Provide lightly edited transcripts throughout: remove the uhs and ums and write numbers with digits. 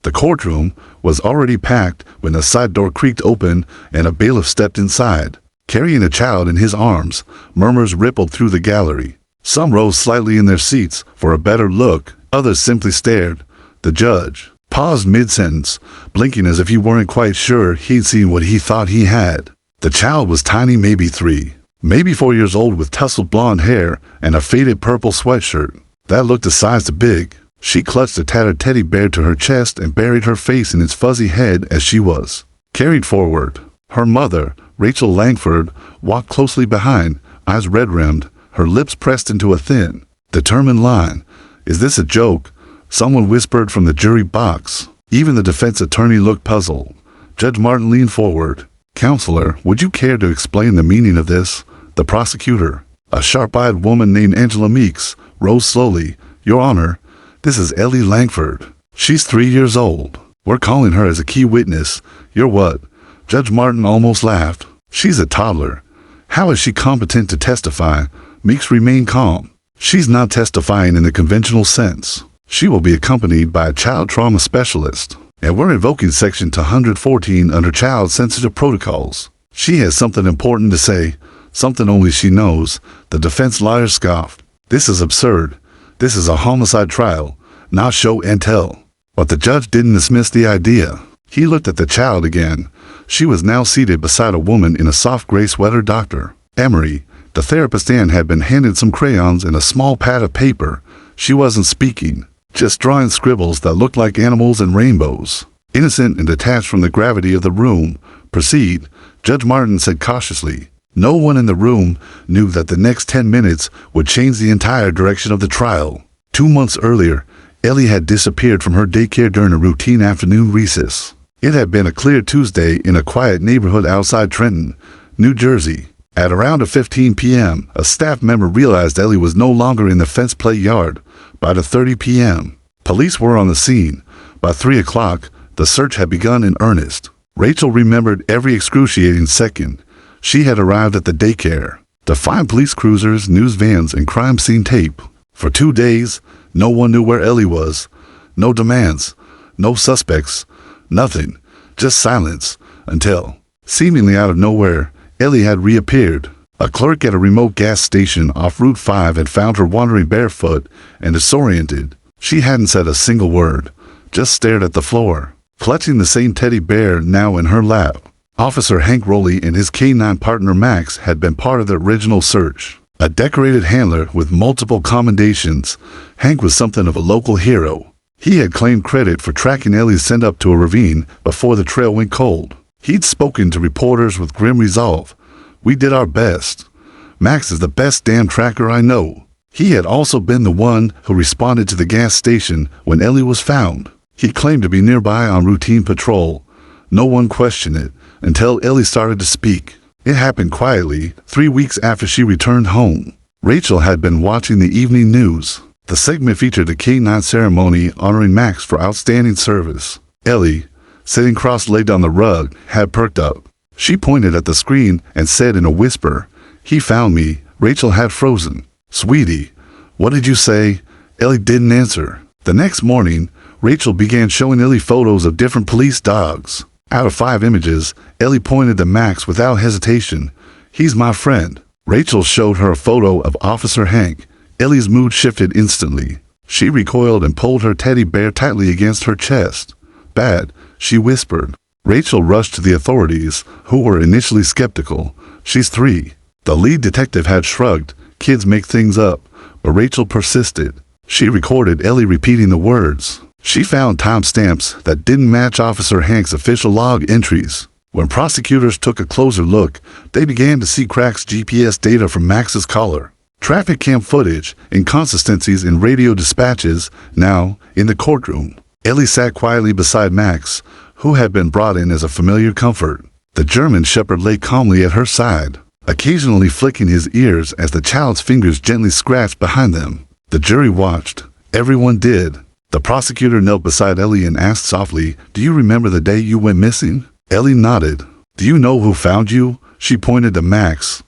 The courtroom was already packed when a side door creaked open and a bailiff stepped inside. Carrying a child in his arms, murmurs rippled through the gallery. Some rose slightly in their seats for a better look, others simply stared. The judge paused mid-sentence, blinking as if he weren't quite sure he'd seen what he thought he had. The child was tiny, maybe 3, maybe 4 years old, with tousled blonde hair and a faded purple sweatshirt that looked a size too big. She clutched a tattered teddy bear to her chest and buried her face in its fuzzy head as she was carried forward. Her mother, Rachel Langford, walked closely behind, eyes red-rimmed, her lips pressed into a thin, determined line. "Is this a joke?" someone whispered from the jury box. Even the defense attorney looked puzzled. Judge Martin leaned forward. "Counselor, would you care to explain the meaning of this?" The prosecutor, a sharp-eyed woman named Angela Meeks, rose slowly. "Your Honor, this is Ellie Langford. She's 3 years old. We're calling her as a key witness." "You're what?" Judge Martin almost laughed. "She's a toddler. How is she competent to testify?" Meeks remained calm. "She's not testifying in the conventional sense. She will be accompanied by a child trauma specialist, and we're invoking Section 214 under Child Sensitive Protocols. She has something important to say, something only she knows." The defense lawyer scoffed. "This is absurd. This is a homicide trial, not show and tell." But the judge didn't dismiss the idea. He looked at the child again. She was now seated beside a woman in a soft gray sweater. Dr. Emery, the therapist Ann, had been handed some crayons and a small pad of paper. She wasn't speaking, just drawing scribbles that looked like animals and rainbows. Innocent and detached from the gravity of the room. "Proceed," Judge Martin said cautiously. No one in the room knew that the next 10 minutes would change the entire direction of the trial. 2 months earlier, Ellie had disappeared from her daycare during a routine afternoon recess. It had been a clear Tuesday in a quiet neighborhood outside Trenton, New Jersey. At around 15 p.m., a staff member realized Ellie was no longer in the fence play yard. By 2:30 p.m., police were on the scene. By 3 o'clock, the search had begun in earnest. Rachel remembered every excruciating second. She had arrived at the daycare to find police cruisers, news vans, and crime scene tape. For 2 days, no one knew where Ellie was. No demands, no suspects, nothing, just silence, until, seemingly out of nowhere, Ellie had reappeared. A clerk at a remote gas station off Route 5 had found her wandering barefoot and disoriented. She hadn't said a single word, just stared at the floor, clutching the same teddy bear now in her lap. Officer Hank Rowley and his K-9 partner Max had been part of the original search. A decorated handler with multiple commendations, Hank was something of a local hero. He had claimed credit for tracking Ellie's scent up to a ravine before the trail went cold. He'd spoken to reporters with grim resolve. "We did our best. Max is the best damn tracker I know." He had also been the one who responded to the gas station when Ellie was found. He claimed to be nearby on routine patrol. No one questioned it until Ellie started to speak. It happened quietly, 3 weeks after she returned home. Rachel had been watching the evening news. The segment featured a K-9 ceremony honoring Max for outstanding service. Ellie, sitting cross-legged on the rug, had perked up. She pointed at the screen and said in a whisper, "He found me." Rachel had frozen. "Sweetie, what did you say?" Ellie didn't answer. The next morning, Rachel began showing Ellie photos of different police dogs. Out of 5 images, Ellie pointed to Max without hesitation. "He's my friend." Rachel showed her a photo of Officer Hank. Ellie's mood shifted instantly. She recoiled and pulled her teddy bear tightly against her chest. "Bad," she whispered. Rachel rushed to the authorities, who were initially skeptical. "She's 3. The lead detective had shrugged. "Kids make things up." But Rachel persisted. She recorded Ellie repeating the words. She found timestamps that didn't match Officer Hank's official log entries. When prosecutors took a closer look, they began to see cracks GPS data from Max's collar, traffic cam footage, inconsistencies in radio dispatches. Now, in the courtroom, Ellie sat quietly beside Max, who had been brought in as a familiar comfort. The German shepherd lay calmly at her side, occasionally flicking his ears as the child's fingers gently scratched behind them. The jury watched. Everyone did. The prosecutor knelt beside Ellie and asked softly, "Do you remember the day you went missing?" Ellie nodded. "Do you know who found you?" She pointed to Max.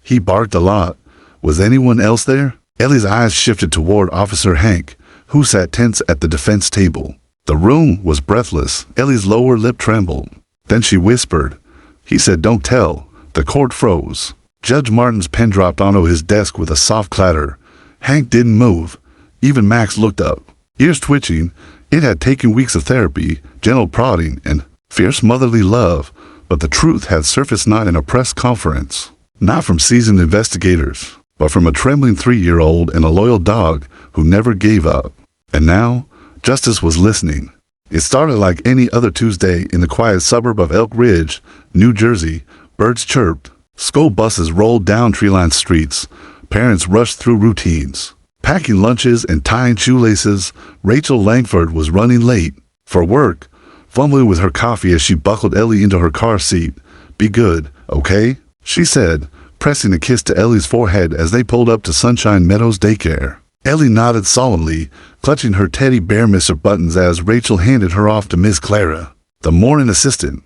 "He barked a lot. Was anyone else there?" Ellie's eyes shifted toward Officer Hank, who sat tense at the defense table. The room was breathless. Ellie's lower lip trembled. Then she whispered. He said, "Don't tell." The court froze. Judge Martin's pen dropped onto his desk with a soft clatter. Hank didn't move. Even Max looked up, ears twitching. It had taken weeks of therapy, gentle prodding, and fierce motherly love, but the truth had surfaced not in a press conference. Not from seasoned investigators, but from a trembling 3-year-old and a loyal dog who never gave up. And now, justice was listening. It started like any other Tuesday in the quiet suburb of Elk Ridge, New Jersey. Birds chirped. School buses rolled down tree-lined streets. Parents rushed through routines. Packing lunches and tying shoelaces, Rachel Langford was running late for work, fumbling with her coffee as she buckled Ellie into her car seat. "Be good, okay?" she said, pressing a kiss to Ellie's forehead as they pulled up to Sunshine Meadows Daycare. Ellie nodded solemnly, clutching her teddy bear Mr. Buttons as Rachel handed her off to Miss Clara, the morning assistant.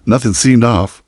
Nothing seemed off.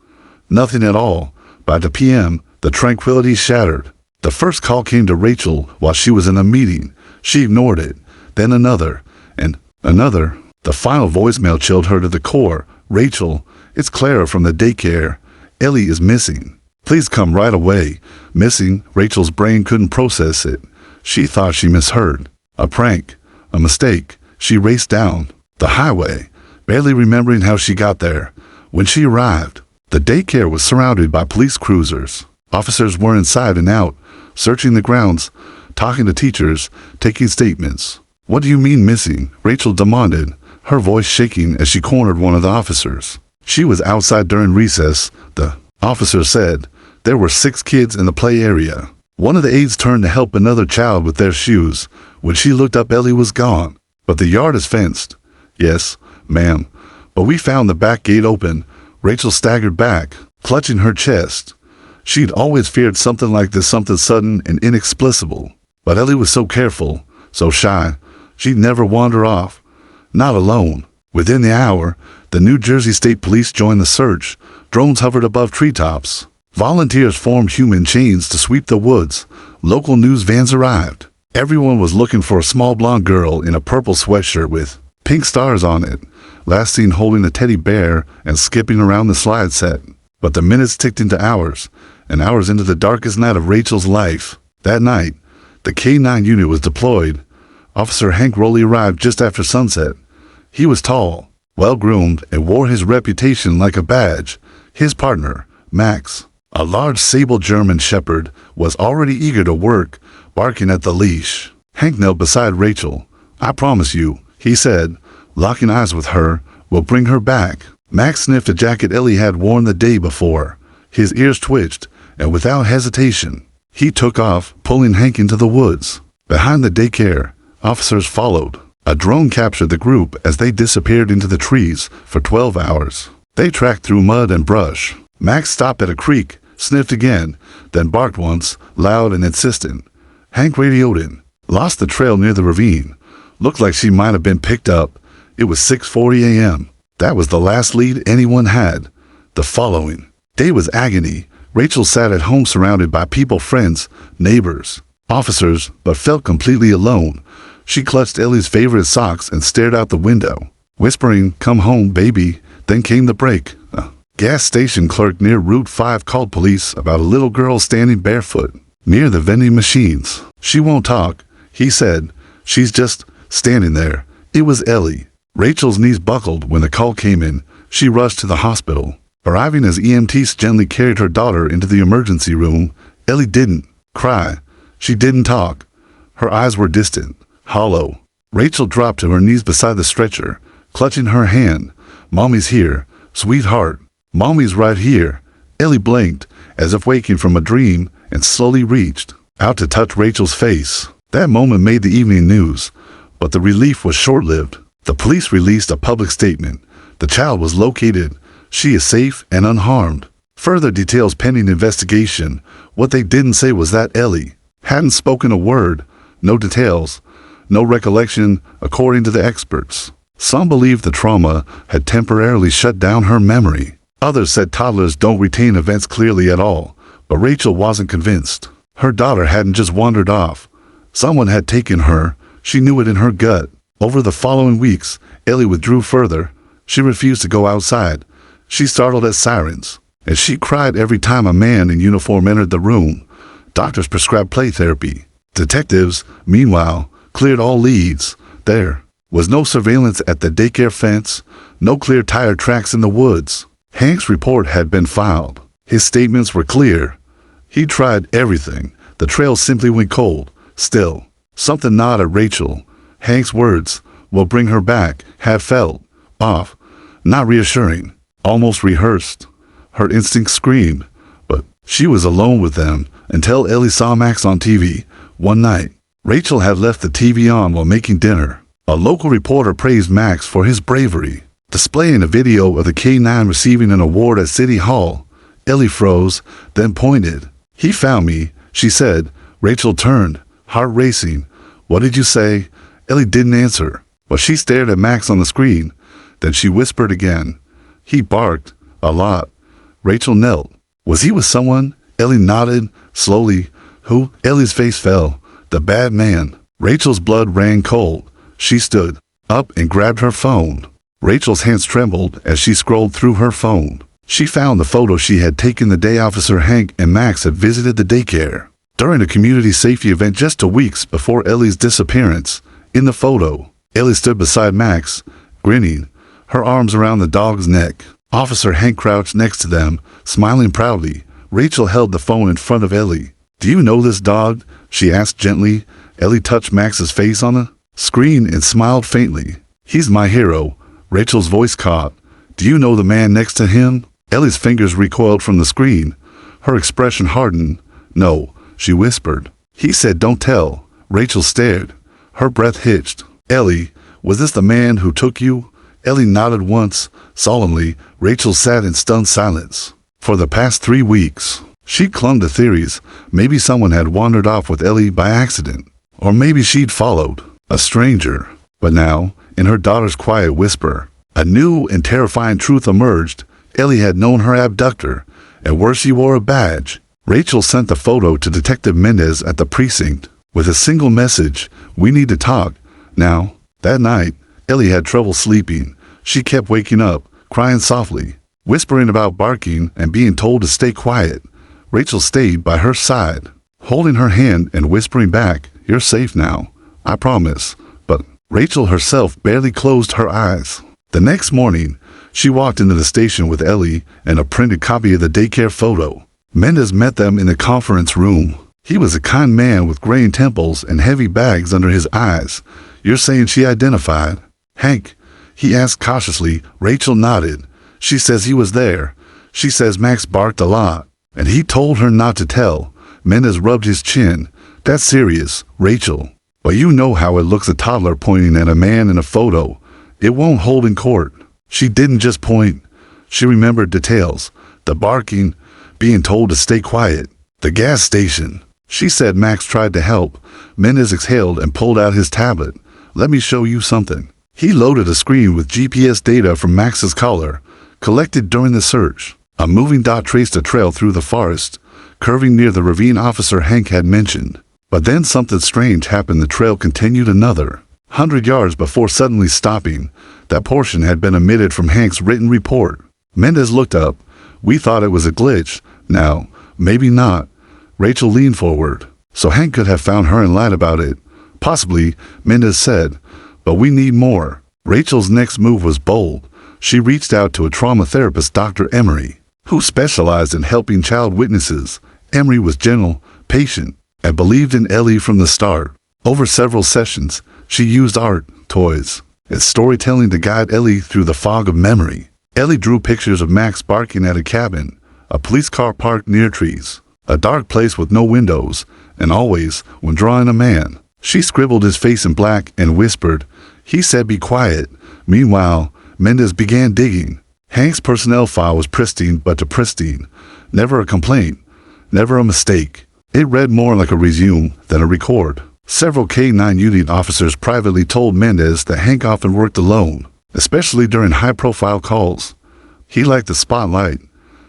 Nothing at all. By the p.m., the tranquility shattered. The first call came to Rachel while she was in a meeting. She ignored it. Then another, and another. The final voicemail chilled her to the core. "Rachel, it's Clara from the daycare. Ellie is missing. Please come right away." Missing? Rachel's brain couldn't process it. She thought she misheard. A prank. A mistake. She raced down the highway, barely remembering how she got there. When she arrived, the daycare was surrounded by police cruisers. Officers were inside and out, searching the grounds, talking to teachers, taking statements. "What do you mean missing?" Rachel demanded, her voice shaking as she cornered one of the officers. "She was outside during recess," the officer said. "There were 6 kids in the play area. One of the aides turned to help another child with their shoes. When she looked up, Ellie was gone. But the yard is fenced." "Yes, ma'am. But we found the back gate open." Rachel staggered back, clutching her chest. She'd always feared something like this, something sudden and inexplicable. But Ellie was so careful, so shy. She'd never wander off. Not alone. Within the hour, the New Jersey State Police joined the search. Drones hovered above treetops. Volunteers formed human chains to sweep the woods. Local news vans arrived. Everyone was looking for a small blonde girl in a purple sweatshirt with pink stars on it, last seen holding a teddy bear and skipping around the slide set. But the minutes ticked into hours, and hours into the darkest night of Rachel's life. That night, the K-9 unit was deployed. Officer Hank Rowley arrived just after sunset. He was tall, well-groomed, and wore his reputation like a badge. His partner, Max, a large sable German shepherd, was already eager to work, barking at the leash. Hank knelt beside Rachel. "I promise you," he said, locking eyes with her, "we'll bring her back." Max sniffed a jacket Ellie had worn the day before. His ears twitched, and without hesitation, he took off, pulling Hank into the woods. Behind the daycare, officers followed. A drone captured the group as they disappeared into the trees for 12 hours. They tracked through mud and brush. Max stopped at a creek, sniffed again, then barked once, loud and insistent. Hank radioed in. "Lost the trail near the ravine. Looked like she might have been picked up. It was 6:40 a.m. That was the last lead anyone had. The following day was agony. Rachel sat at home surrounded by people, friends, neighbors, officers, but felt completely alone. She clutched Ellie's favorite socks and stared out the window, whispering, "Come home, baby." Then came the break. A gas station clerk near Route 5 called police about a little girl standing barefoot near the vending machines. "She won't talk," he said. "She's just standing there." It was Ellie. Rachel's knees buckled when the call came in. She rushed to the hospital. Arriving as EMTs gently carried her daughter into the emergency room, Ellie didn't cry. She didn't talk. Her eyes were distant, hollow. Rachel dropped to her knees beside the stretcher, clutching her hand. "Mommy's here, sweetheart. Mommy's right here." Ellie blinked, as if waking from a dream, and slowly reached out to touch Rachel's face. That moment made the evening news, but the relief was short-lived. The police released a public statement. The child was located. She is safe and unharmed. Further details pending investigation. What they didn't say was that Ellie hadn't spoken a word. No details. No recollection, according to the experts. Some believed the trauma had temporarily shut down her memory. Others said toddlers don't retain events clearly at all. But Rachel wasn't convinced. Her daughter hadn't just wandered off. Someone had taken her. She knew it in her gut. Over the following weeks, Ellie withdrew further. She refused to go outside. She startled at sirens, and she cried every time a man in uniform entered the room. Doctors prescribed play therapy. Detectives, meanwhile, cleared all leads. There was no surveillance at the daycare fence, no clear tire tracks in the woods. Hank's report had been filed. His statements were clear. He tried everything. The trail simply went cold. Still, something gnawed at Rachel. Hank's words, "will bring her back," had felt off, not reassuring, almost rehearsed. Her instinct screamed, but she was alone with them until Ellie saw Max on TV. One night, Rachel had left the TV on while making dinner. A local reporter praised Max for his bravery, displaying a video of the K-9 receiving an award at City Hall. Ellie froze, then pointed. "He found me," she said. Rachel turned, heart racing. "What did you say?" Ellie didn't answer, but she stared at Max on the screen. Then she whispered again. "He barked. A lot." Rachel knelt. "Was he with someone?" Ellie nodded, slowly. "Who?" Ellie's face fell. "The bad man." Rachel's blood ran cold. She stood up and grabbed her phone. Rachel's hands trembled as she scrolled through her phone. She found the photo she had taken the day Officer Hank and Max had visited the daycare. During a community safety event just 2 weeks before Ellie's disappearance. In the photo, Ellie stood beside Max, grinning, her arms around the dog's neck. Officer Hank crouched next to them, smiling proudly. Rachel held the phone in front of Ellie. "Do you know this dog?" she asked gently. Ellie touched Max's face on the screen and smiled faintly. "He's my hero." Rachel's voice caught. "Do you know the man next to him?" Ellie's fingers recoiled from the screen. Her expression hardened. "No," she whispered. "He said don't tell." Rachel stared. Her breath hitched. "Ellie, was this the man who took you?" Ellie nodded once, solemnly. Rachel sat in stunned silence. For the past 3 weeks, she clung to theories. Maybe someone had wandered off with Ellie by accident. Or maybe she'd followed a stranger. But now, in her daughter's quiet whisper, a new and terrifying truth emerged. Ellie had known her abductor, and worse, she wore a badge. Rachel sent the photo to Detective Mendez at the precinct with a single message: "We need to talk now." That night, Ellie had trouble sleeping. She kept waking up, crying softly, whispering about barking and being told to stay quiet. Rachel stayed by her side, holding her hand and whispering back, "You're safe now, I promise." But Rachel herself barely closed her eyes. The next morning, she walked into the station with Ellie and a printed copy of the daycare photo. Mendez met them in the conference room. He was a kind man with graying temples and heavy bags under his eyes. "You're saying she identified Hank?" he asked cautiously. Rachel nodded. "She says he was there. She says Max barked a lot, and he told her not to tell." Mendez rubbed his chin. "That's serious, Rachel. But you know how it looks, a toddler pointing at a man in a photo. It won't hold in court." She didn't just point. She remembered details. The barking, being told to stay quiet. The gas station. She said Max tried to help. Mendez exhaled and pulled out his tablet. "Let me show you something." He loaded a screen with GPS data from Max's collar, collected during the search. A moving dot traced a trail through the forest, curving near the ravine Officer Hank had mentioned. But then something strange happened. The trail continued another 100 yards before suddenly stopping. That portion had been omitted from Hank's written report. Mendez looked up. "We thought it was a glitch. Now, maybe not." Rachel leaned forward. "So Hank could have found her and lied about it." "Possibly," Mendez said, "but we need more." Rachel's next move was bold. She reached out to a trauma therapist, Dr. Emery, who specialized in helping child witnesses. Emery was gentle, patient, and believed in Ellie from the start. Over several sessions, she used art, toys, and storytelling to guide Ellie through the fog of memory. Ellie drew pictures of Max barking at a cabin, a police car parked near trees, a dark place with no windows, and always, when drawing a man, she scribbled his face in black and whispered, "He said be quiet." Meanwhile, Mendez began digging. Hank's personnel file was pristine, but to pristine. Never a complaint, never a mistake. It read more like a resume than a record. Several K-9 unit officers privately told Mendez that Hank often worked alone, especially during high-profile calls. He liked the spotlight.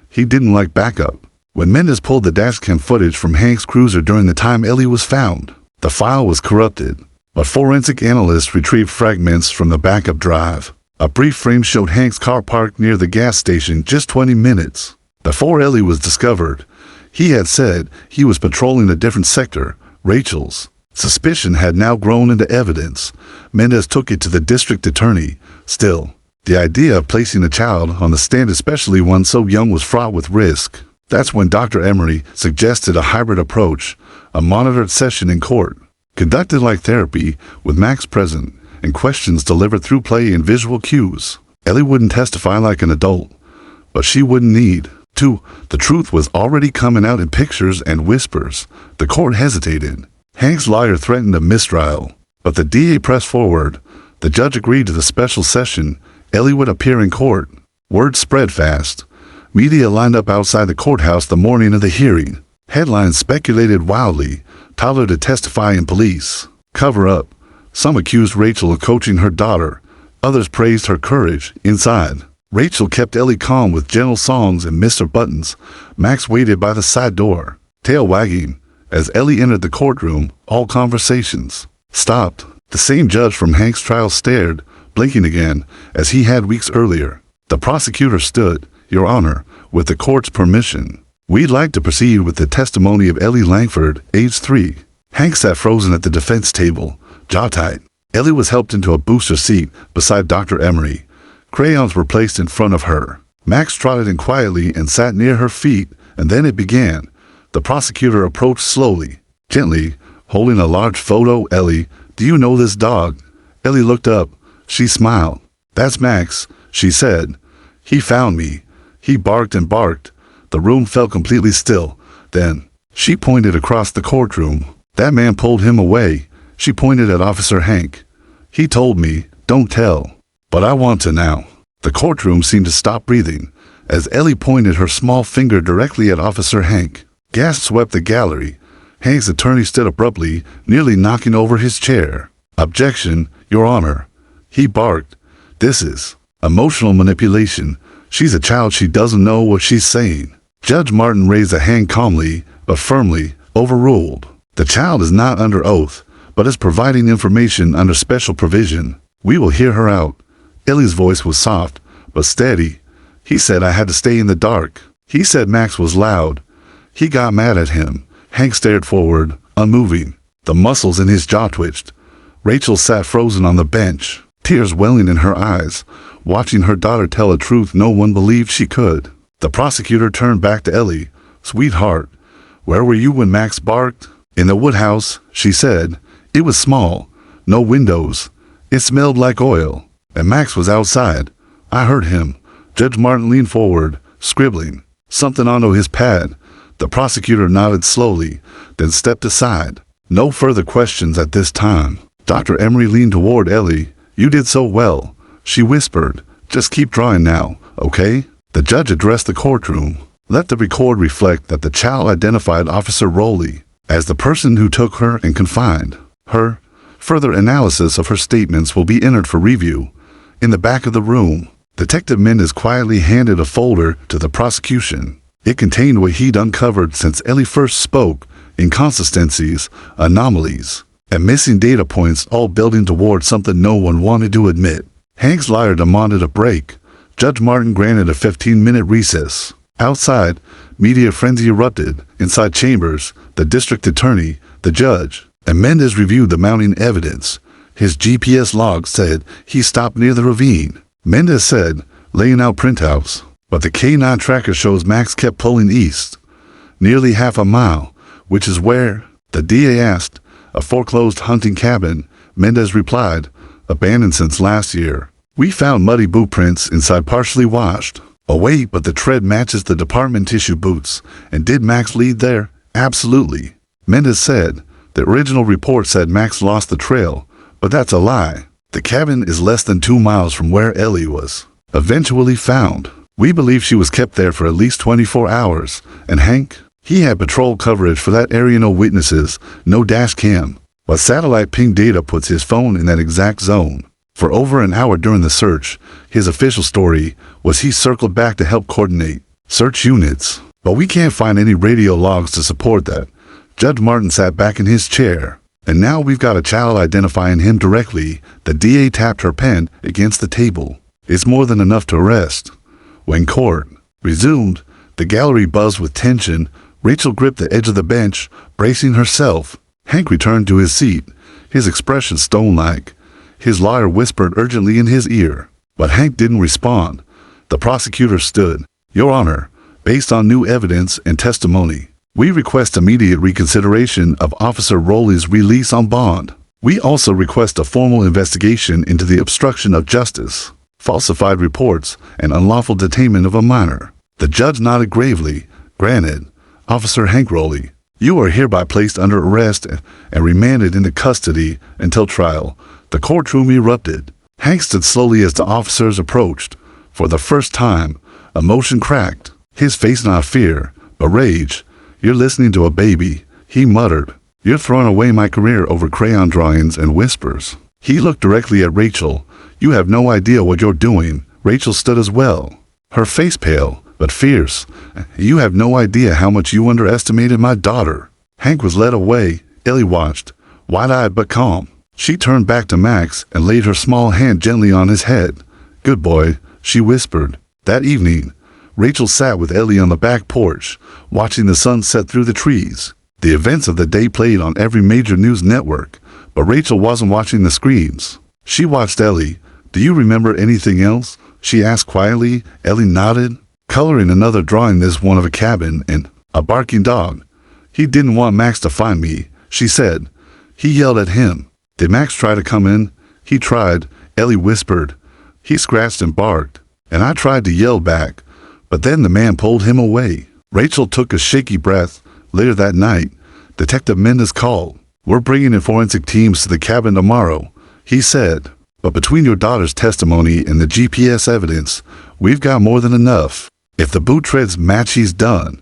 He didn't like backup. When Mendez pulled the dashcam footage from Hank's cruiser during the time Ellie was found, the file was corrupted. but forensic analysts retrieved fragments from the backup drive. A brief frame showed Hank's car parked near the gas station just 20 minutes before Ellie was discovered. He had said he was patrolling a different sector, Rachel's. Suspicion had now grown into evidence. Mendez took it to the district attorney. Still, the idea of placing a child on the stand, especially one so young, was fraught with risk. That's when Dr. Emery suggested a hybrid approach, a monitored session in court, conducted like therapy, with Max present, and questions delivered through play and visual cues. Ellie wouldn't testify like an adult, but she wouldn't need to. The truth was already coming out in pictures and whispers. The court hesitated. Hank's lawyer threatened a mistrial, but the DA pressed forward. The judge agreed to the special session. Ellie would appear in court. Word spread fast. Media lined up outside the courthouse the morning of the hearing. Headlines speculated wildly. Tyler to testify in police cover-up. Some accused Rachel of coaching her daughter. Others praised her courage. Inside, Rachel kept Ellie calm with gentle songs and Mr. Buttons. Max waited by the side door, tail wagging. As Ellie entered the courtroom, all conversations stopped. The same judge from Hank's trial stared, blinking again, as he had weeks earlier. The prosecutor stood. Your Honor, with the court's permission, we'd like to proceed with the testimony of Ellie Langford, age 3. Hank sat frozen at the defense table, jaw tight. Ellie was helped into a booster seat beside Dr. Emery. Crayons were placed in front of her. Max trotted in quietly and sat near her feet, and then it began. The prosecutor approached slowly, gently, holding a large photo. Ellie, do you know this dog? Ellie looked up. She smiled. That's Max, she said. He found me. He barked and barked. The room felt completely still. Then, she pointed across the courtroom. That man pulled him away. She pointed at Officer Hank. He told me, don't tell. But I want to now. The courtroom seemed to stop breathing as Ellie pointed her small finger directly at Officer Hank. Gasps swept the gallery. Hank's attorney stood abruptly, nearly knocking over his chair. Objection, Your Honor. He barked. This is emotional manipulation. She's a child. She doesn't know what she's saying. Judge Martin raised a hand calmly, but firmly. Overruled. The child is not under oath, but is providing information under special provision. We will hear her out. Ellie's voice was soft, but steady. He said I had to stay in the dark. He said Max was loud. He got mad at him. Hank stared forward, unmoving. The muscles in his jaw twitched. Rachel sat frozen on the bench, tears welling in her eyes, watching her daughter tell a truth no one believed she could. The prosecutor turned back to Ellie. Sweetheart, where were you when Max barked? In the woodhouse, she said. It was small, no windows. It smelled like oil, and Max was outside. I heard him. Judge Martin leaned forward, scribbling something onto his pad. The prosecutor nodded slowly, then stepped aside. No further questions at this time. Dr. Emery leaned toward Ellie. You did so well, she whispered. Just keep drawing now, okay? The judge addressed the courtroom. Let the record reflect that the child identified Officer Rowley as the person who took her and confined her. Further analysis of her statements will be entered for review. In the back of the room, Detective Mendez quietly handed a folder to the prosecution. It contained what he'd uncovered since Ellie first spoke: inconsistencies, anomalies, and missing data points, all building toward something no one wanted to admit. Hank's lawyer demanded a break. Judge Martin granted a 15-minute recess. Outside, media frenzy erupted. Inside chambers, the district attorney, the judge, and Mendez reviewed the mounting evidence. His GPS log said he stopped near the ravine. Mendez said, laying out printouts, but the K9 tracker shows Max kept pulling east, nearly half a mile, which is where? The DA asked. A foreclosed hunting cabin. Mendez replied, abandoned since last year. We found muddy boot prints inside, partially washed. Oh wait, but the tread matches the department tissue boots. And did Max lead there? Absolutely. Mendez said, the original report said Max lost the trail, but that's a lie. The cabin is less than 2 miles from where Ellie was eventually found. We believe she was kept there for at least 24 hours. And Hank? He had patrol coverage for that area, no witnesses, no dash cam. But satellite ping data puts his phone in that exact zone. For over an hour during the search, his official story was he circled back to help coordinate search units. But we can't find any radio logs to support that. Judge Martin sat back in his chair. And now we've got a child identifying him directly. The DA tapped her pen against the table. It's more than enough to arrest. When court resumed, the gallery buzzed with tension. Rachel gripped the edge of the bench, bracing herself. Hank returned to his seat, his expression stone-like. His lawyer whispered urgently in his ear, but Hank didn't respond. The prosecutor stood. Your Honor, based on new evidence and testimony, we request immediate reconsideration of Officer Rowley's release on bond. We also request a formal investigation into the obstruction of justice, falsified reports, and unlawful detainment of a minor. The judge nodded gravely. Granted. Officer Hank Rowley, you are hereby placed under arrest and remanded into custody until trial. The courtroom erupted. Hank stood slowly as the officers approached. For the first time, emotion cracked. His face not fear, but rage. You're listening to a baby, he muttered. You're throwing away my career over crayon drawings and whispers. He looked directly at Rachel. You have no idea what you're doing. Rachel stood as well, her face pale, but fierce. You have no idea how much you underestimated my daughter. Hank was led away. Ellie watched, wide-eyed but calm. She turned back to Max and laid her small hand gently on his head. Good boy, she whispered. That evening, Rachel sat with Ellie on the back porch, watching the sun set through the trees. The events of the day played on every major news network, but Rachel wasn't watching the screens. She watched Ellie. Do you remember anything else? She asked quietly. Ellie nodded. Coloring another drawing, this one of a cabin and a barking dog. He didn't want Max to find me, she said. He yelled at him. Did Max try to come in? He tried, Ellie whispered. He scratched and barked, and I tried to yell back, but then the man pulled him away. Rachel took a shaky breath. Later that night, Detective Mendez called. We're bringing in forensic teams to the cabin tomorrow, he said. But between your daughter's testimony and the GPS evidence, we've got more than enough. If the boot treads match, he's done.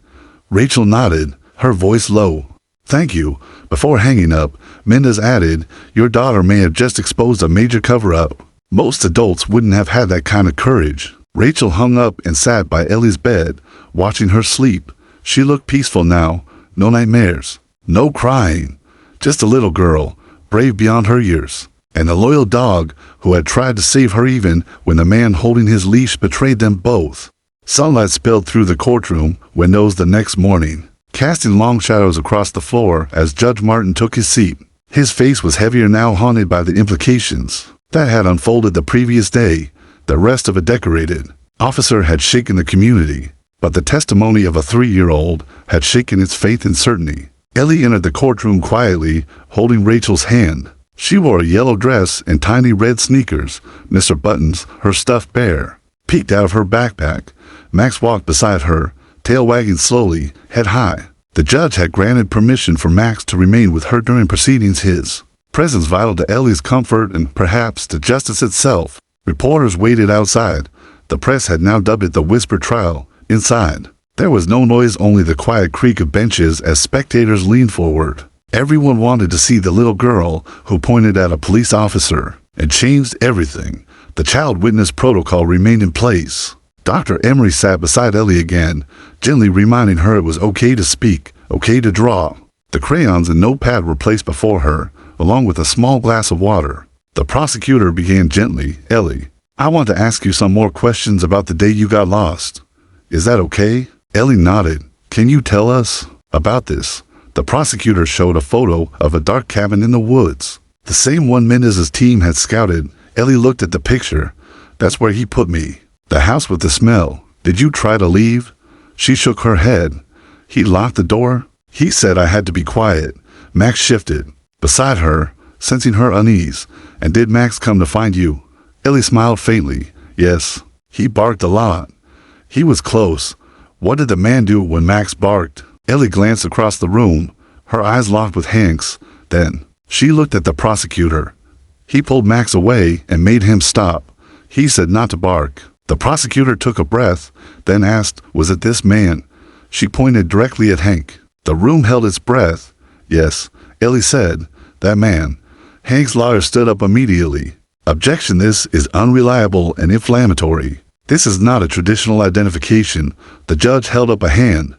Rachel nodded, her voice low. Thank you. Before hanging up, Mendez added, your daughter may have just exposed a major cover-up. Most adults wouldn't have had that kind of courage. Rachel hung up and sat by Ellie's bed, watching her sleep. She looked peaceful now. No nightmares. No crying. Just a little girl, brave beyond her years. And a loyal dog who had tried to save her even when the man holding his leash betrayed them both. Sunlight spilled through the courtroom windows the next morning, casting long shadows across the floor as Judge Martin took his seat. His face was heavier now, haunted by the implications that had unfolded the previous day. The arrest of a decorated officer had shaken the community, but the testimony of a 3-year-old had shaken its faith and certainty. Ellie entered the courtroom quietly, holding Rachel's hand. She wore a yellow dress and tiny red sneakers. Mr. Buttons, her stuffed bear, peeked out of her backpack. Max walked beside her, tail wagging slowly, head high. The judge had granted permission for Max to remain with her during proceedings, his presence vital to Ellie's comfort and perhaps to justice itself. Reporters waited outside. The press had now dubbed it the Whisper Trial. Inside, there was no noise, only the quiet creak of benches as spectators leaned forward. Everyone wanted to see the little girl who pointed at a police officer and changed everything. The child witness protocol remained in place. Dr. Emery sat beside Ellie again, gently reminding her it was okay to speak, okay to draw. The crayons and notepad were placed before her, along with a small glass of water. The prosecutor began gently. Ellie, I want to ask you some more questions about the day you got lost. Is that okay? Ellie nodded. Can you tell us about this? The prosecutor showed a photo of a dark cabin in the woods, the same one Mendez's team had scouted. Ellie looked at the picture. That's where he put me. The house with the smell. Did you try to leave? She shook her head. He locked the door. He said I had to be quiet. Max shifted beside her, sensing her unease. And did Max come to find you? Ellie smiled faintly. Yes. He barked a lot. He was close. What did the man do when Max barked? Ellie glanced across the room, her eyes locked with Hank's. Then she looked at the prosecutor. He pulled Max away and made him stop. He said not to bark. The prosecutor took a breath, then asked, was it this man? She pointed directly at Hank. The room held its breath. Yes, Ellie said, that man. Hank's lawyer stood up immediately. Objection, this is unreliable and inflammatory. This is not a traditional identification. The judge held up a hand.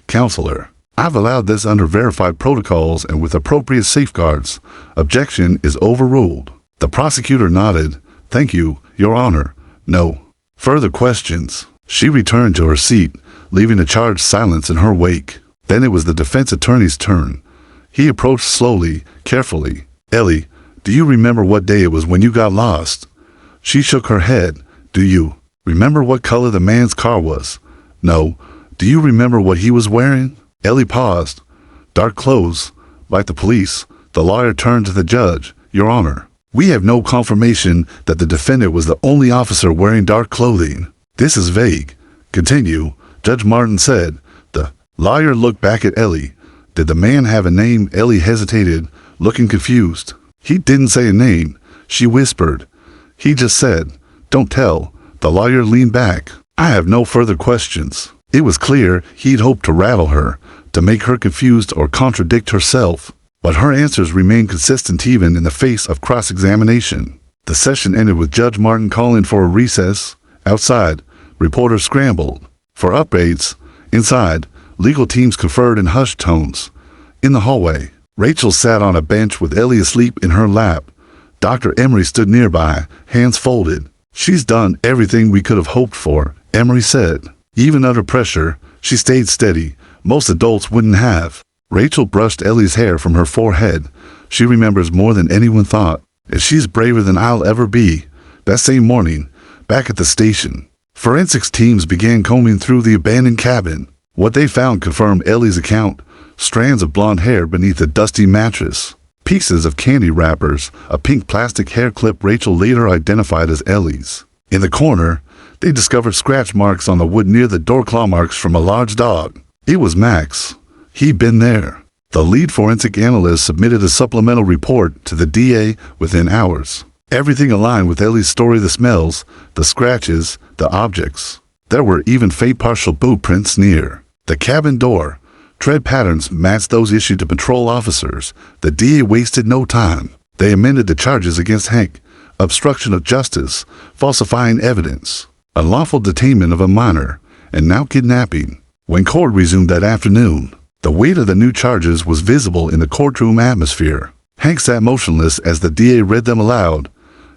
Counselor, I've allowed this under verified protocols and with appropriate safeguards. Objection is overruled. The prosecutor nodded. Thank you, Your Honor. No further questions. She returned to her seat, leaving a charged silence in her wake. Then it was the defense attorney's turn. He approached slowly, carefully. Ellie, do you remember what day it was when you got lost? She shook her head. Do you remember what color the man's car was? No. Do you remember what he was wearing? Ellie paused. Dark clothes, like the police. The lawyer turned to the judge. Your Honor, we have no confirmation that the defendant was the only officer wearing dark clothing. This is vague. Continue, Judge Martin said. The lawyer looked back at Ellie. Did the man have a name? Ellie hesitated, looking confused. He didn't say a name, she whispered. He just said, don't tell. The lawyer leaned back. I have no further questions. It was clear he'd hoped to rattle her, to make her confused or contradict herself. But her answers remained consistent even in the face of cross-examination. The session ended with Judge Martin calling for a recess. Outside, reporters scrambled for updates. Inside, legal teams conferred in hushed tones. In the hallway, Rachel sat on a bench with Ellie asleep in her lap. Dr. Emery stood nearby, hands folded. She's done everything we could have hoped for, Emery said. Even under pressure, she stayed steady. Most adults wouldn't have. Rachel brushed Ellie's hair from her forehead. She remembers more than anyone thought, and she's braver than I'll ever be. That same morning, back at the station, forensics teams began combing through the abandoned cabin. What they found confirmed Ellie's account. Strands of blonde hair beneath a dusty mattress. Pieces of candy wrappers, a pink plastic hair clip Rachel later identified as Ellie's. In the corner, they discovered scratch marks on the wood near the door, claw marks from a large dog. It was Max. He'd been there. The lead forensic analyst submitted a supplemental report to the DA within hours. Everything aligned with Ellie's story: the smells, the scratches, the objects. There were even faint partial boot prints near the cabin door. Tread patterns matched those issued to patrol officers. The DA wasted no time. They amended the charges against Hank: obstruction of justice, falsifying evidence, unlawful detainment of a minor, and now kidnapping. When court resumed that afternoon, the weight of the new charges was visible in the courtroom atmosphere. Hank sat motionless as the DA read them aloud.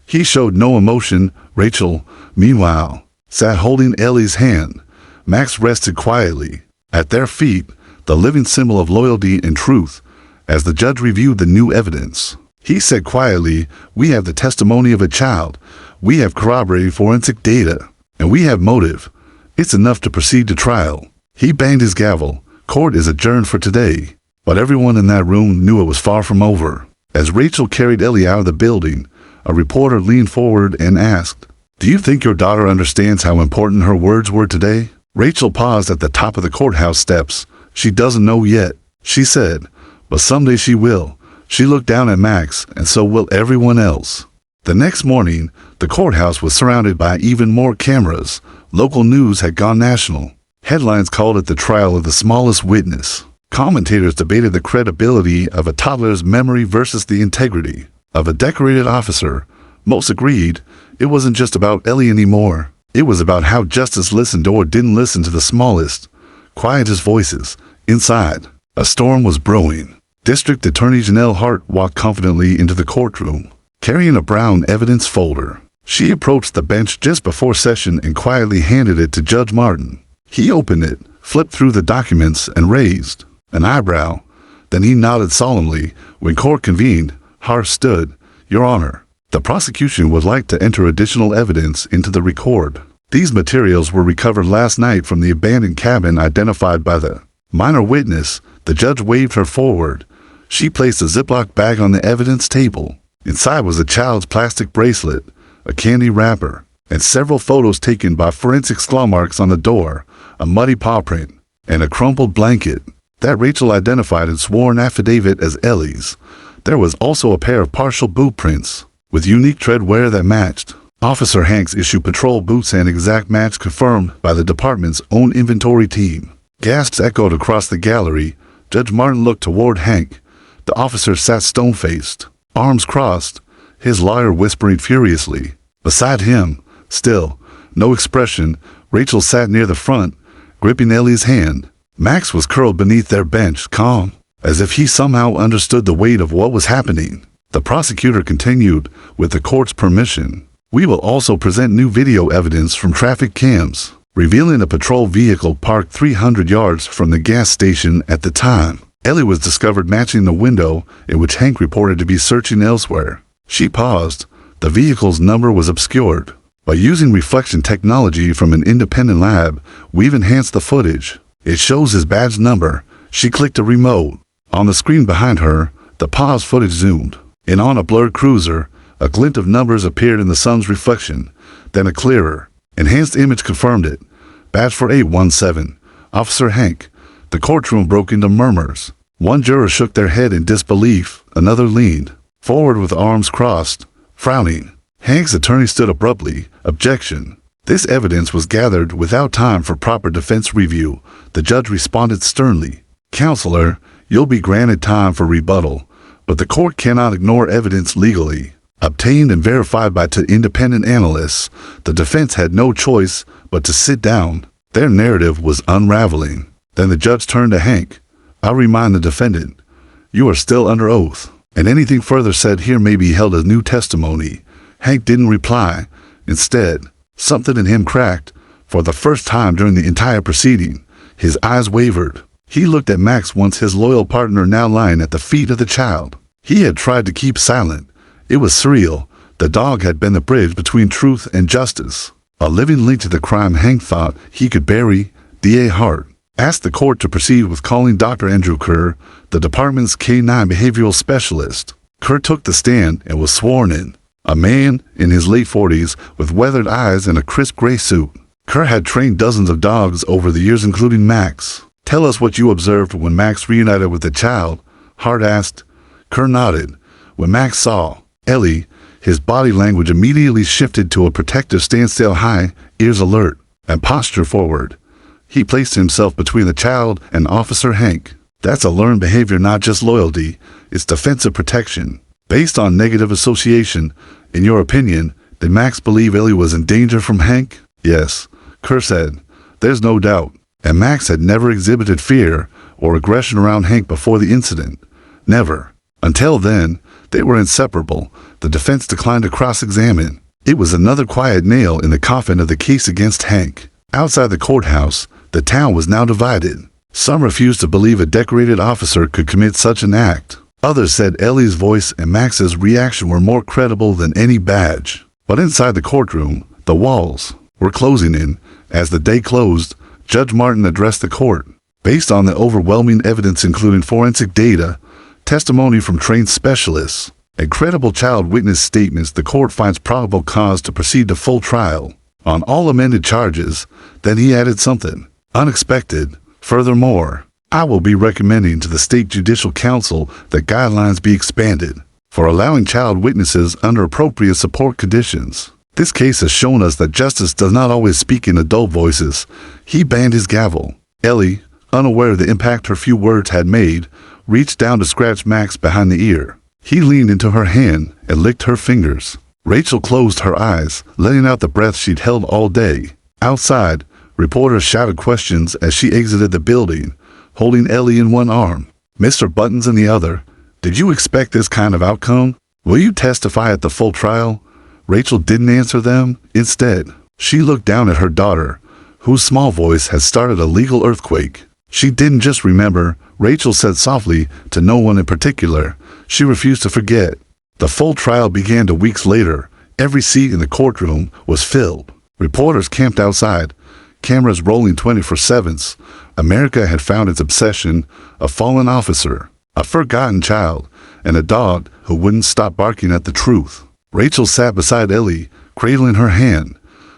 He showed no emotion. Rachel, meanwhile, sat holding Ellie's hand. Max rested quietly. At their feet, the living symbol of loyalty and truth. As the judge reviewed the new evidence, he said quietly, we have the testimony of a child. We have corroborating forensic data. And we have motive. It's enough to proceed to trial. He banged his gavel. Court is adjourned for today. But everyone in that room knew it was far from over. As Rachel carried Ellie out of the building, a reporter leaned forward and asked, do you think your daughter understands how important her words were today? Rachel paused at the top of the courthouse steps. She doesn't know yet, she said, but someday she will. She looked down at Max, and so will everyone else. The next morning, the courthouse was surrounded by even more cameras. Local news had gone national. Headlines called it the trial of the smallest witness. Commentators debated the credibility of a toddler's memory versus the integrity of a decorated officer. Most agreed it wasn't just about Ellie anymore. It was about how justice listened or didn't listen to the smallest, quietest voices. Inside, a storm was brewing. District Attorney Janelle Hart walked confidently into the courtroom, carrying a brown evidence folder. She approached the bench just before session and quietly handed it to Judge Martin. He opened it, flipped through the documents, and raised an eyebrow. Then he nodded solemnly. When court convened, Hart stood. Your Honor, the prosecution would like to enter additional evidence into the record. These materials were recovered last night from the abandoned cabin identified by the minor witness. The judge waved her forward. She placed a Ziploc bag on the evidence table. Inside was a child's plastic bracelet, a candy wrapper, and several photos taken by forensic claw marks on the door, a muddy paw print, and a crumpled blanket that Rachel identified in sworn affidavit as Ellie's. There was also a pair of partial boot prints with unique tread wear that matched. Officer Hanks issued patrol boots and exact match confirmed by the department's own inventory team. Gasps echoed across the gallery. Judge Martin looked toward Hank. The officer sat stone-faced, arms crossed, his lawyer whispering furiously. Beside him, still, no expression, Rachel sat near the front, gripping Ellie's hand. Max was curled beneath their bench, calm, as if he somehow understood the weight of what was happening. The prosecutor continued, with the court's permission. We will also present new video evidence from traffic cams, revealing a patrol vehicle parked 300 yards from the gas station at the time. Ellie was discovered matching the window in which Hank reported to be searching elsewhere. She paused. The vehicle's number was obscured. By using reflection technology from an independent lab, we've enhanced the footage. It shows his badge number. She clicked a remote. On the screen behind her, the pause footage zoomed. And on a blurred cruiser, a glint of numbers appeared in the sun's reflection. Then a clearer, enhanced image confirmed it. Badge for 817. Officer Hank. The courtroom broke into murmurs. One juror shook their head in disbelief. Another leaned forward with arms crossed, frowning. Hank's attorney stood abruptly. Objection. This evidence was gathered without time for proper defense review. The judge responded sternly. Counselor, you'll be granted time for rebuttal, but the court cannot ignore evidence legally obtained and verified by two independent analysts. The defense had no choice but to sit down. Their narrative was unraveling. Then the judge turned to Hank. I'll remind the defendant, you are still under oath, and anything further said here may be held as new testimony. Hank didn't reply. Instead, something in him cracked. For the first time during the entire proceeding, his eyes wavered. He looked at Max, once his loyal partner, now lying at the feet of the child. He had tried to keep silent. It was surreal. The dog had been the bridge between truth and justice. A living link to the crime Hank thought he could bury. D.A. Hart asked the court to proceed with calling Dr. Andrew Kerr, the department's K-9 behavioral specialist. Kerr took the stand and was sworn in. A man in his late 40s with weathered eyes and a crisp gray suit. Kerr had trained dozens of dogs over the years, including Max. Tell us what you observed when Max reunited with the child, Hart asked. Kerr nodded. When Max saw Ellie, his body language immediately shifted to a protective standstill, high, ears alert, and posture forward. He placed himself between the child and Officer Hank. That's a learned behavior, not just loyalty. It's defensive protection. Based on negative association, in your opinion, did Max believe Ellie was in danger from Hank? Yes, Kerr said. There's no doubt. And Max had never exhibited fear or aggression around Hank before the incident. Never. Until then, they were inseparable. The defense declined to cross-examine. It was another quiet nail in the coffin of the case against Hank. Outside the courthouse, the town was now divided. Some refused to believe a decorated officer could commit such an act. Others said Ellie's voice and Max's reaction were more credible than any badge. But inside the courtroom, the walls were closing in. As the day closed, Judge Martin addressed the court. Based on the overwhelming evidence, including forensic data, testimony from trained specialists, and credible child witness statements, the court finds probable cause to proceed to full trial on all amended charges. Then he added something unexpected. Furthermore, I will be recommending to the State Judicial Council that guidelines be expanded for allowing child witnesses under appropriate support conditions. This case has shown us that justice does not always speak in adult voices. He banged his gavel. Ellie, unaware of the impact her few words had made, reached down to scratch Max behind the ear. He leaned into her hand and licked her fingers. Rachel closed her eyes, letting out the breath she'd held all day. Outside, reporters shouted questions as she exited the building, holding Ellie in one arm, Mr. Buttons in the other. Did you expect this kind of outcome? Will you testify at the full trial? Rachel didn't answer them. Instead, she looked down at her daughter, whose small voice had started a legal earthquake. She didn't just remember, Rachel said softly, to no one in particular. She refused to forget. The full trial began 2 weeks later. Every seat in the courtroom was filled. Reporters camped outside, cameras rolling 24/7. America had found its obsession: a fallen officer, a forgotten child, and a dog who wouldn't stop barking at the truth. Rachel sat beside Ellie, cradling her hand.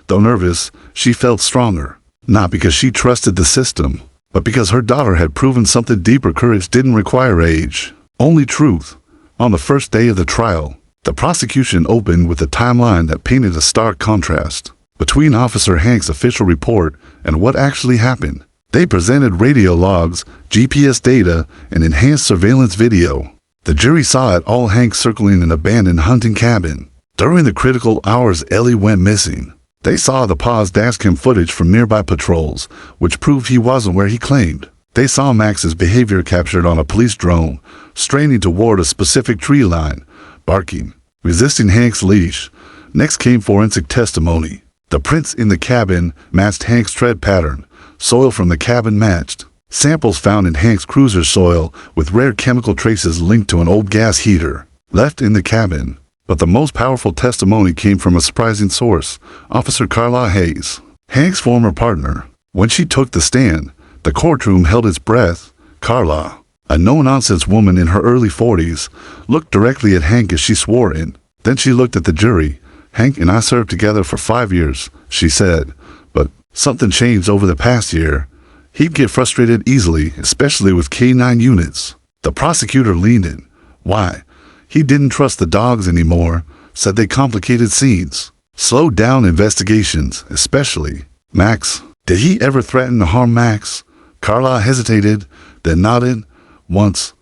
Though nervous, she felt stronger, not because she trusted the system, but because her daughter had proven something deeper. Courage didn't require age, only truth. On the first day of the trial, the prosecution opened with a timeline that painted a stark contrast between Officer Hank's official report and what actually happened. They presented radio logs, GPS data, and enhanced surveillance video. The jury saw it all: Hank circling an abandoned hunting cabin. During the critical hours, Ellie went missing. They saw the paused dash cam footage from nearby patrols, which proved he wasn't where he claimed. They saw Max's behavior captured on a police drone, straining toward a specific tree line, barking, resisting Hank's leash. Next came forensic testimony. The prints in the cabin matched Hank's tread pattern. Soil from the cabin matched. Samples found in Hank's cruiser soil with rare chemical traces linked to an old gas heater left in the cabin. But the most powerful testimony came from a surprising source, Officer Carla Hayes, Hank's former partner. When she took the stand, the courtroom held its breath. Carla, a no-nonsense woman in her early 40s, looked directly at Hank as she swore in. Then she looked at the jury. Hank and I served together for 5 years, she said, but something changed over the past year. He'd get frustrated easily, especially with K-9 units. The prosecutor leaned in. Why? He didn't trust the dogs anymore, said they complicated scenes, slowed down investigations, especially Max. Did he ever threaten to harm Max? Carla hesitated, then nodded. Once,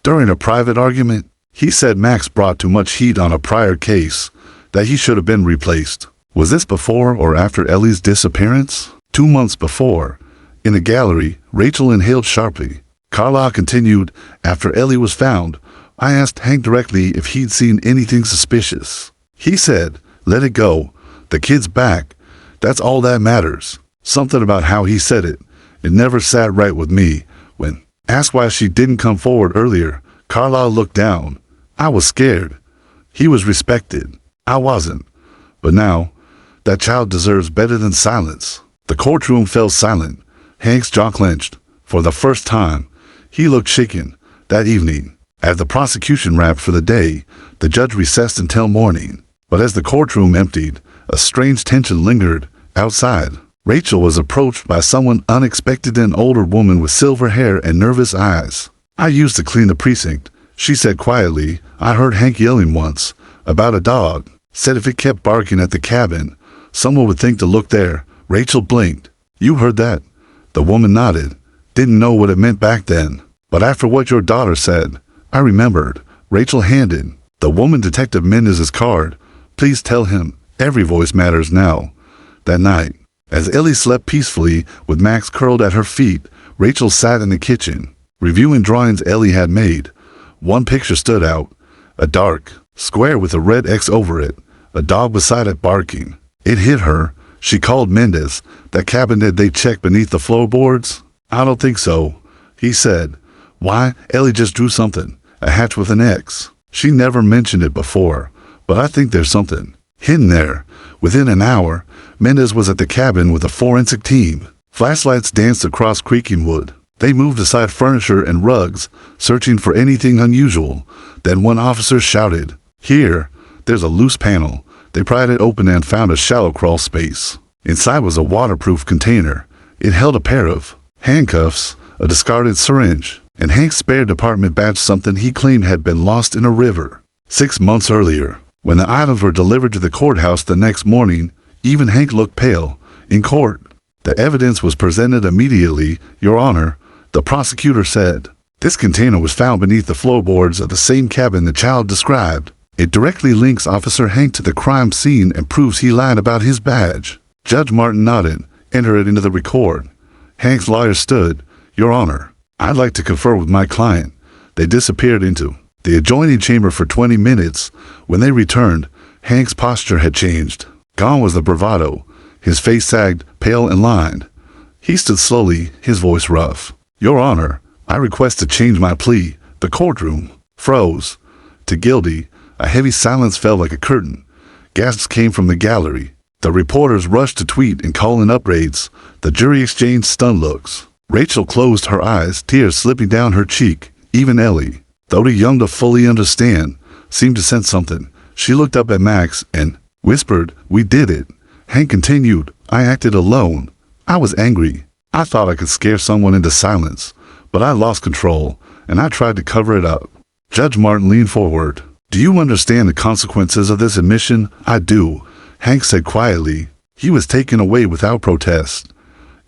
during a private argument, he said Max brought too much heat on a prior case, that he should have been replaced. Was this before or after Ellie's disappearance? 2 months before. In the gallery, Rachel inhaled sharply. Carla continued, after Ellie was found, I asked Hank directly if he'd seen anything suspicious. He said, let it go. The kid's back. That's all that matters. Something about how he said it. It never sat right with me. When asked why she didn't come forward earlier, Carla looked down. I was scared. He was respected. I wasn't. But now, that child deserves better than silence. The courtroom fell silent. Hank's jaw clenched. For the first time, he looked shaken. That evening, as the prosecution wrapped for the day, the judge recessed until morning. But as the courtroom emptied, a strange tension lingered. Outside, Rachel was approached by someone unexpected, an older woman with silver hair and nervous eyes. I used to clean the precinct, she said quietly. I heard Hank yelling once about a dog. Said if it kept barking at the cabin, someone would think to look there. Rachel blinked. You heard that? The woman nodded. Didn't know what it meant back then. But after what your daughter said, I remembered. Rachel handed the woman Detective Mendez's card. Please tell him every voice matters now. That night, as Ellie slept peacefully with Max curled at her feet, Rachel sat in the kitchen, reviewing drawings Ellie had made. One picture stood out. A dark square with a red X over it, a dog beside it barking. It hit her. She called Mendez. That cabinet they checked beneath the floorboards? I don't think so, he said. Why? Ellie just drew something. A hatch with an X. She never mentioned it before, but I think there's something hidden there. Within an hour, Mendez was at the cabin with a forensic team. Flashlights danced across creaking wood. They moved aside furniture and rugs, searching for anything unusual. Then one officer shouted, Here, there's a loose panel. They pried it open and found a shallow crawl space. Inside was a waterproof container. It held a pair of handcuffs, a discarded syringe, and Hank's spare department badge, something he claimed had been lost in a river 6 months earlier. When the items were delivered to the courthouse the next morning, even Hank looked pale. In court, the evidence was presented immediately. Your Honor, the prosecutor said, this container was found beneath the floorboards of the same cabin the child described. It directly links Officer Hank to the crime scene and proves he lied about his badge. Judge Martin nodded. Enter it into the record. Hank's lawyer stood. Your Honor, I'd like to confer with my client. They disappeared into the adjoining chamber for 20 minutes. When they returned, Hank's posture had changed. Gone was the bravado. His face sagged, pale and lined. He stood slowly, his voice rough. Your Honor, I request to change my plea. The courtroom froze. To Gildy, a heavy silence fell like a curtain. Gasps came from the gallery. The reporters rushed to tweet and call in upgrades. The jury exchanged stunned looks. Rachel closed her eyes, tears slipping down her cheek. Even Ellie, though too young to fully understand, seemed to sense something. She looked up at Max and whispered, We did it. Hank continued, I acted alone. I was angry. I thought I could scare someone into silence, but I lost control, and I tried to cover it up. Judge Martin leaned forward. Do you understand the consequences of this admission? I do, Hank said quietly. He was taken away without protest.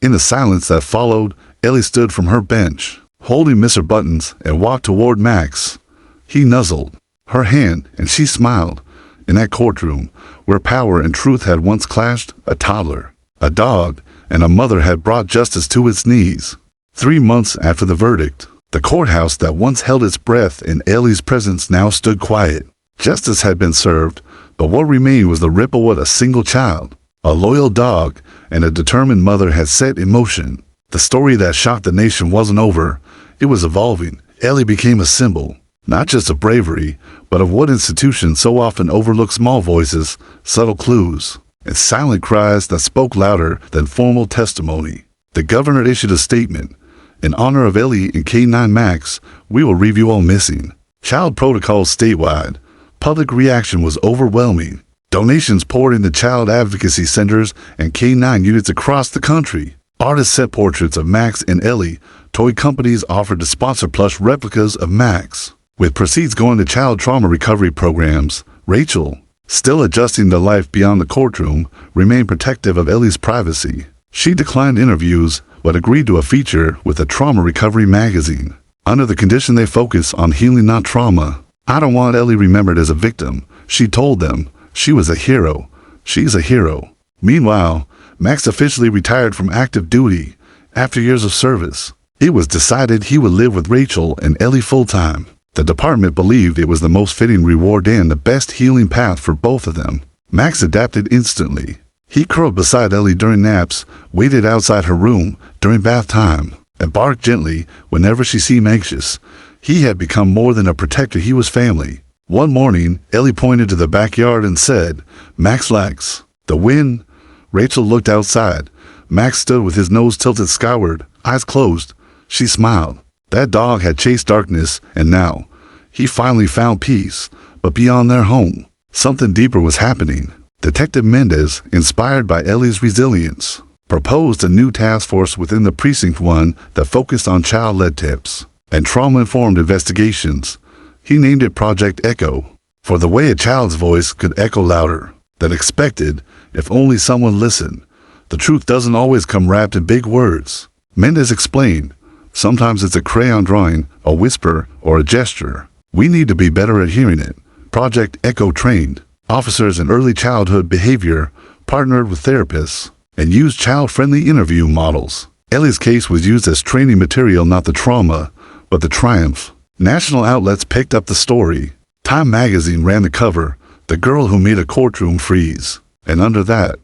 In the silence that followed, Ellie stood from her bench, holding Mr. Buttons, and walked toward Max. He nuzzled her hand, and she smiled. In that courtroom, where power and truth had once clashed, a toddler, a dog, and a mother had brought justice to its knees. 3 months after the verdict, the courthouse that once held its breath in Ellie's presence now stood quiet. Justice had been served, but what remained was the ripple what a single child, a loyal dog, and a determined mother had set in motion. The story that shocked the nation wasn't over. It was evolving. Ellie became a symbol, not just of bravery, but of what institutions so often overlook: small voices, subtle clues, and silent cries that spoke louder than formal testimony. The governor issued a statement. In honor of Ellie and K9 Max, we will review all missing child protocols statewide. Public reaction was overwhelming. Donations poured into child advocacy centers and K9 units across the country. Artists set portraits of Max and Ellie. Toy companies offered to sponsor plush replicas of Max, with proceeds going to child trauma recovery programs. Rachel, still adjusting to life beyond the courtroom, remained protective of Ellie's privacy. She declined interviews, but agreed to a feature with a trauma recovery magazine. Under the condition they focus on healing, not trauma. I don't want Ellie remembered as a victim, she told them. She was a hero. She's a hero. Meanwhile, Max officially retired from active duty after years of service. It was decided he would live with Rachel and Ellie full-time. The department believed it was the most fitting reward and the best healing path for both of them. Max adapted instantly. He curled beside Ellie during naps, waited outside her room during bath time, and barked gently whenever she seemed anxious. He had become more than a protector, he was family. One morning, Ellie pointed to the backyard and said, "Max likes the wind." Rachel looked outside. Max stood with his nose tilted skyward, eyes closed. She smiled. That dog had chased darkness, and now he finally found peace. But beyond their home, something deeper was happening. Detective Mendez, inspired by Ellie's resilience, proposed a new task force within the precinct, one that focused on child-led tips and trauma-informed investigations. He named it Project Echo, for the way a child's voice could echo louder than expected if only someone listened. The truth doesn't always come wrapped in big words. Mendez explained, sometimes it's a crayon drawing, a whisper, or a gesture. We need to be better at hearing it. Project Echo trained officers in early childhood behavior, partnered with therapists, and used child-friendly interview models. Ellie's case was used as training material, not the trauma, but the triumph. National outlets picked up the story. Time magazine ran the cover, "The Girl Who Made a Courtroom Freeze." And under that,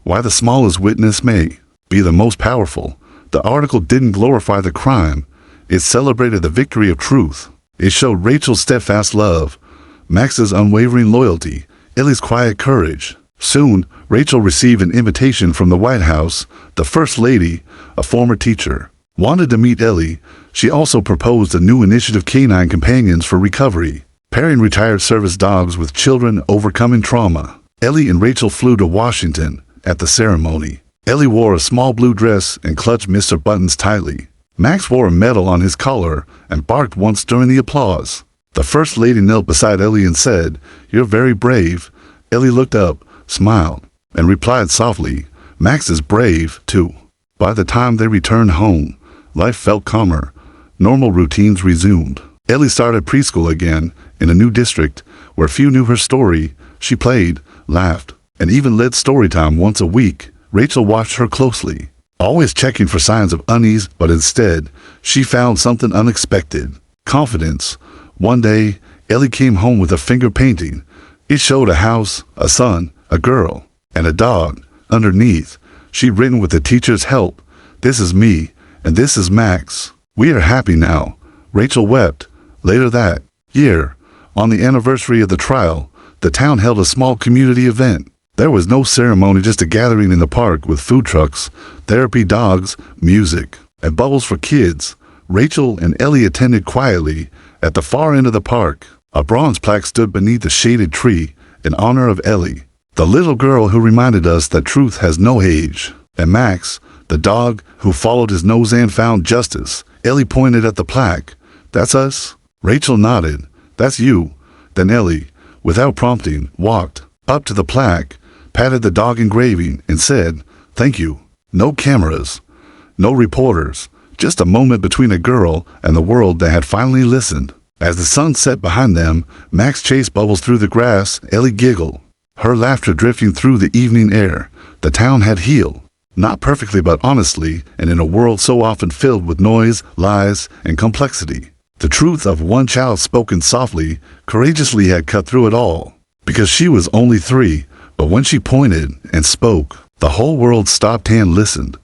"Why the Smallest Witness May Be the Most Powerful." The article didn't glorify the crime. It celebrated the victory of truth. It showed Rachel's steadfast love, Max's unwavering loyalty, Ellie's quiet courage. Soon, Rachel received an invitation from the White House. The First Lady, a former teacher, wanted to meet Ellie. She also proposed a new initiative, K9 Companions for Recovery, pairing retired service dogs with children overcoming trauma. Ellie and Rachel flew to Washington. At the ceremony, Ellie wore a small blue dress and clutched Mr. Buttons tightly. Max wore a medal on his collar and barked once during the applause. The First Lady knelt beside Ellie and said, "You're very brave." Ellie looked up, smiled, and replied softly, "Max is brave, too." By the time they returned home, life felt calmer. Normal routines resumed. Ellie started preschool again in a new district where few knew her story. She played, laughed, and even led story time once a week. Rachel watched her closely, always checking for signs of unease, but instead, she found something unexpected: confidence. One day, Ellie came home with a finger painting. It showed a house, a son, a girl, and a dog. Underneath, she'd written with the teacher's help, "This is me, and this is Max. We are happy now." Rachel wept. Later that year, on the anniversary of the trial, the town held a small community event. There was no ceremony, just a gathering in the park with food trucks, therapy dogs, music, and bubbles for kids. Rachel and Ellie attended quietly. At the far end of the park, a bronze plaque stood beneath a shaded tree in honor of Ellie, the little girl who reminded us that truth has no age, and Max, the dog who followed his nose and found justice. Ellie pointed at the plaque. "That's us?" Rachel nodded. "That's you." Then Ellie, without prompting, walked up to the plaque, patted the dog engraving, and said, "Thank you." No cameras, no reporters, just a moment between a girl and the world that had finally listened. As the sun set behind them, Max chased Bubbles through the grass. Ellie giggled, her laughter drifting through the evening air. The town had healed. Not perfectly but honestly, and in a world so often filled with noise, lies, and complexity. The truth of one child spoken softly, courageously had cut through it all. Because she was only 3, but when she pointed and spoke, the whole world stopped and listened.